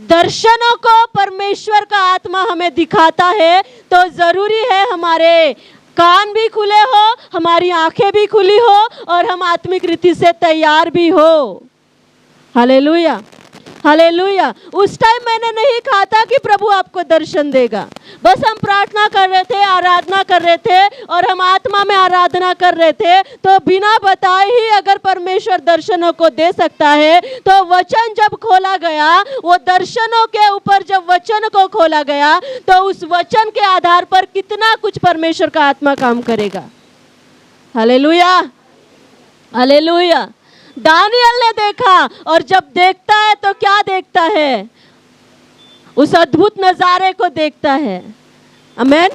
दर्शनों को परमेश्वर का आत्मा हमें दिखाता है, तो जरूरी है हमारे कान भी खुले हो, हमारी आंखें भी खुली हो और हम आत्मिक रीति से तैयार भी हो। Hallelujah, hallelujah. उस टाइम मैंने नहीं कहा था कि प्रभु आपको दर्शन देगा, बस हम प्रार्थना कर रहे थे, आराधना कर रहे थे और हम आत्मा में आराधना कर रहे थे। तो बिना बताए ही अगर परमेश्वर दर्शनों को दे सकता है, तो वचन जब खोला गया, वो दर्शनों के ऊपर जब वचन को खोला गया, तो उस वचन के आधार पर कितना कुछ परमेश्वर का आत्मा काम करेगा। Hallelujah, hallelujah. दानियल ने देखा, और जब देखता है तो क्या देखता है? उस अद्भुत नजारे को देखता है। आमेन,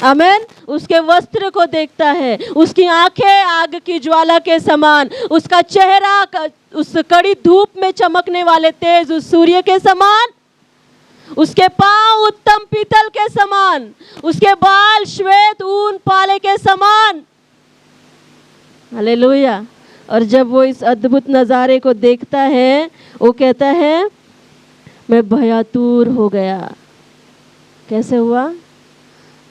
आमेन। उसके वस्त्र को देखता है, उसकी आंखें आग की ज्वाला के समान, उसका चेहरा उस कड़ी धूप में चमकने वाले तेज उस सूर्य के समान, उसके पांव उत्तम पीतल के समान, उसके बाल श्वेत ऊन पाले के समान। हालेलुया। और जब वो इस अद्भुत नज़ारे को देखता है, वो कहता है मैं भयातुर हो गया। कैसे हुआ?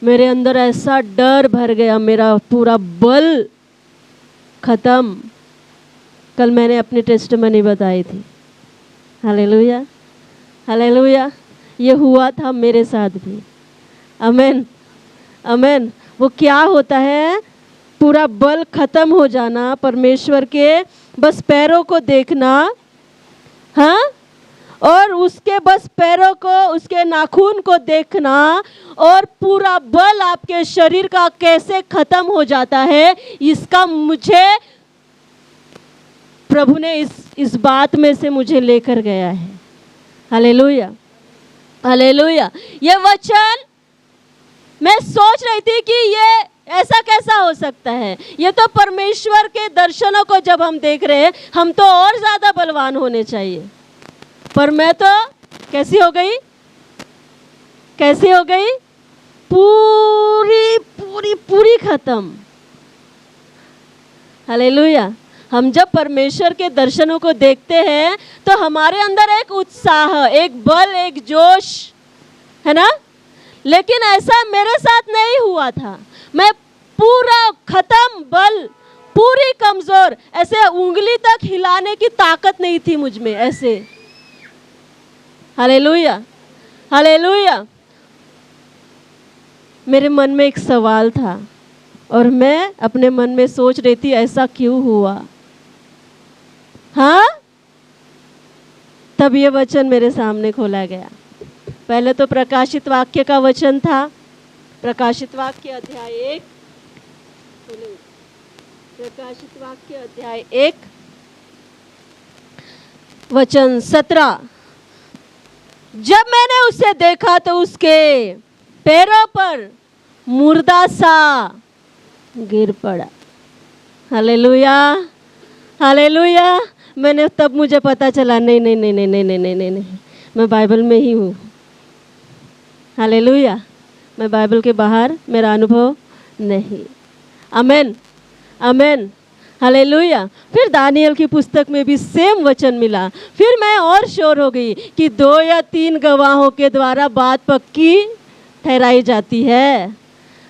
मेरे अंदर ऐसा डर भर गया, मेरा पूरा बल खत्म। कल मैंने अपनी टेस्टमनी बताई थी। Hallelujah, hallelujah. ये हुआ था मेरे साथ भी। आमेन, आमेन। वो क्या होता है? पूरा बल खत्म हो जाना, परमेश्वर के बस पैरों को देखना, हाँ, और उसके बस पैरों को, उसके नाखून को देखना, और पूरा बल आपके शरीर का कैसे खत्म हो जाता है, इसका मुझे प्रभु ने इस बात में से मुझे लेकर गया है। Hallelujah, hallelujah. ये वचन मैं सोच रही थी कि ये ऐसा कैसा हो सकता है। ये तो परमेश्वर के दर्शनों को जब हम देख रहे हैं, हम तो और ज्यादा बलवान होने चाहिए, पर मैं तो कैसी हो गई? कैसी हो गई? पूरी पूरी पूरी खत्म। हालेलुया। हम जब परमेश्वर के दर्शनों को देखते हैं, तो हमारे अंदर एक उत्साह, एक बल, एक जोश है ना। लेकिन ऐसा मेरे साथ नहीं हुआ था। मैं पूरा खत्म, बल पूरी कमजोर, ऐसे उंगली तक हिलाने की ताकत नहीं थी मुझ में, ऐसे। Hallelujah, hallelujah. मेरे मन में एक सवाल था, और मैं अपने मन में सोच रही थी ऐसा क्यों हुआ। हाँ, तब ये वचन मेरे सामने खोला गया। पहले तो प्रकाशित वाक्य का वचन था, प्रकाशित वाक्य अध्याय 1, प्रकाशित वाक्य अध्याय 1 वचन 17। जब मैंने उसे देखा तो उसके पैरों पर मुर्दा सा गिर पड़ा। Hallelujah, hallelujah. मैंने तब मुझे पता चला, नहीं नहीं नहीं नहीं नहीं नहीं नहीं नहीं, नहीं। मैं बाइबल में ही हूँ। हालेलुया। मैं बाइबल के बाहर मेरा अनुभव नहीं। आमेन, आमेन, हालेलुया। फिर दानियल की पुस्तक में भी सेम वचन मिला। फिर मैं और श्योर हो गई कि 2 या 3 गवाहों के द्वारा बात पक्की ठहराई जाती है।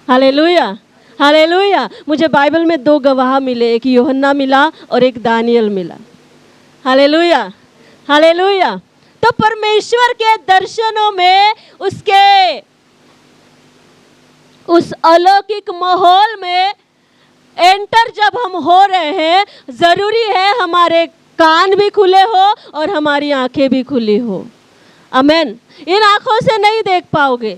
Hallelujah, hallelujah. मुझे बाइबल में 2 गवाह मिले, एक यूहन्ना मिला और एक दानियल मिला। Hallelujah, hallelujah. तो परमेश्वर के दर्शनों में, उसके उस अलौकिक माहौल में एंटर जब हम हो रहे हैं, जरूरी है हमारे कान भी खुले हो और हमारी आंखें भी खुली हो। आमेन। इन आंखों से नहीं देख पाओगे,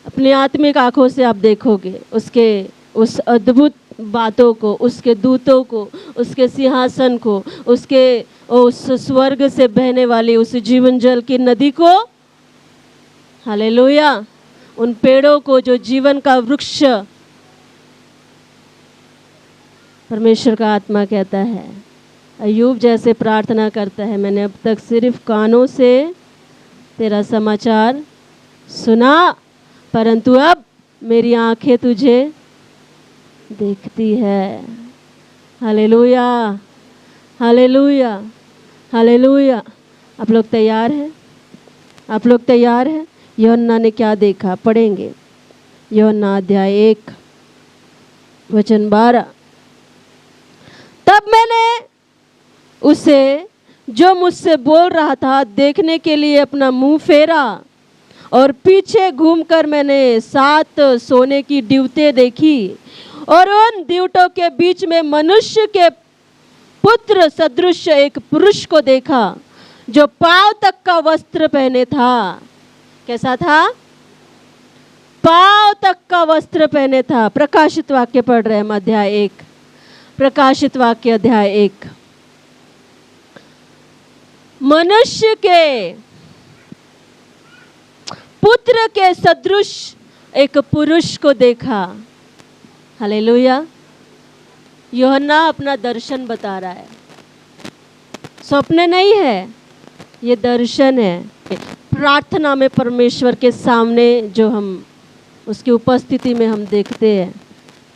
अपनी आत्मिक आंखों से आप देखोगे उसके उस अद्भुत बातों को, उसके दूतों को, उसके सिंहासन को, उसके उस स्वर्ग से बहने वाली उस जीवन जल की नदी को। हालेलुया। उन पेड़ों को जो जीवन का वृक्ष परमेश्वर का आत्मा कहता है। अय्यूब जैसे प्रार्थना करता है, मैंने अब तक सिर्फ कानों से तेरा समाचार सुना, परंतु अब मेरी आंखें तुझे देखती है। Hallelujah, hallelujah, hallelujah. आप लोग तैयार हैं? आप लोग तैयार हैं? यूहन्ना ने क्या देखा, पढ़ेंगे। यूहन्ना अध्याय 1 वचन 12। तब मैंने उसे जो मुझसे बोल रहा था देखने के लिए अपना मुंह फेरा, और पीछे घूमकर मैंने 7 सोने की दीवटें देखी, और उन दीवटों के बीच में मनुष्य के पुत्र सदृश एक पुरुष को देखा, जो पांव तक का वस्त्र पहने था। कैसा था? पांव तक का वस्त्र पहने था। प्रकाशित वाक्य पढ़ रहे हैं हम, अध्याय 1, प्रकाशित वाक्य अध्याय 1। मनुष्य के पुत्र के सदृश एक पुरुष को देखा। हालेलुया। यूहन्ना अपना दर्शन बता रहा है, स्वप्न नहीं है, ये दर्शन है। प्रार्थना में परमेश्वर के सामने जो हम उसकी उपस्थिति में हम देखते हैं,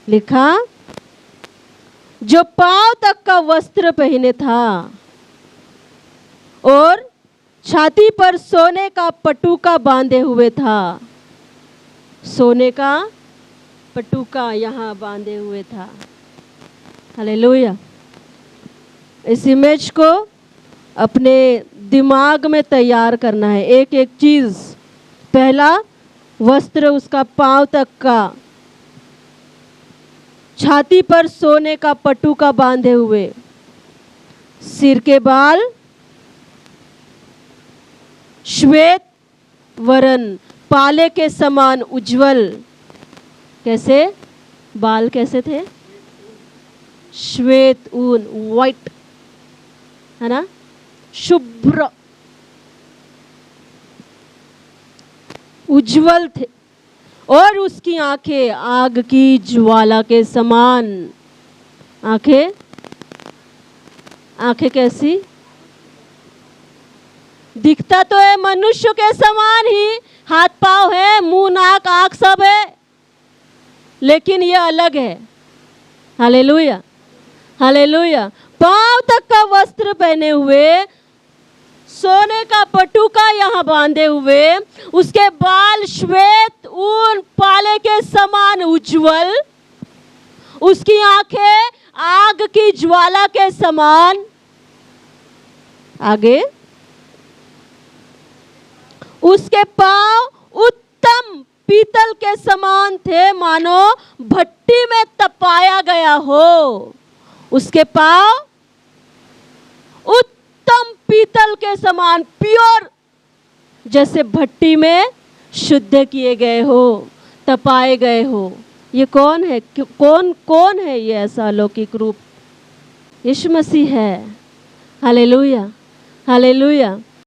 लिखा जो पांव तक का वस्त्र पहने था और छाती पर सोने का पटुका बांधे हुए था। सोने का पटुका यहाँ बांधे हुए था। हालेलुया। इस इमेज को अपने दिमाग में तैयार करना है, एक एक चीज। पहला, वस्त्र उसका पांव तक का, छाती पर सोने का पटुका बांधे हुए, सिर के बाल श्वेत वरण पाले के समान उज्जवल। कैसे? बाल कैसे थे? श्वेत ऊन, वाइट, है ना, शुभ्र, उज्जवल थे। और उसकी आंखें आग की ज्वाला के समान। आंखें, आंखें कैसी? दिखता तो है मनुष्य के समान ही, हाथ पांव है, मुंह नाक आंख सब है, लेकिन ये अलग है। Hallelujah, hallelujah. पांव तक का वस्त्र पहने हुए, सोने का पटुका यहाँ बांधे हुए, उसके बाल श्वेत ऊन पाले के समान उज्जवल, उसकी आंखें आग की ज्वाला के समान। आगे, उसके पांव उत्तम पीतल के समान थे, मानो भट्टी में तपाया गया हो। उसके पांव उत्तम पीतल के समान, प्योर, जैसे भट्टी में शुद्ध किए गए हो, तपाए गए हो। ये कौन है? कौन है ये ऐसा अलौकिक रूप? यीशु मसीह है। Hallelujah, hallelujah.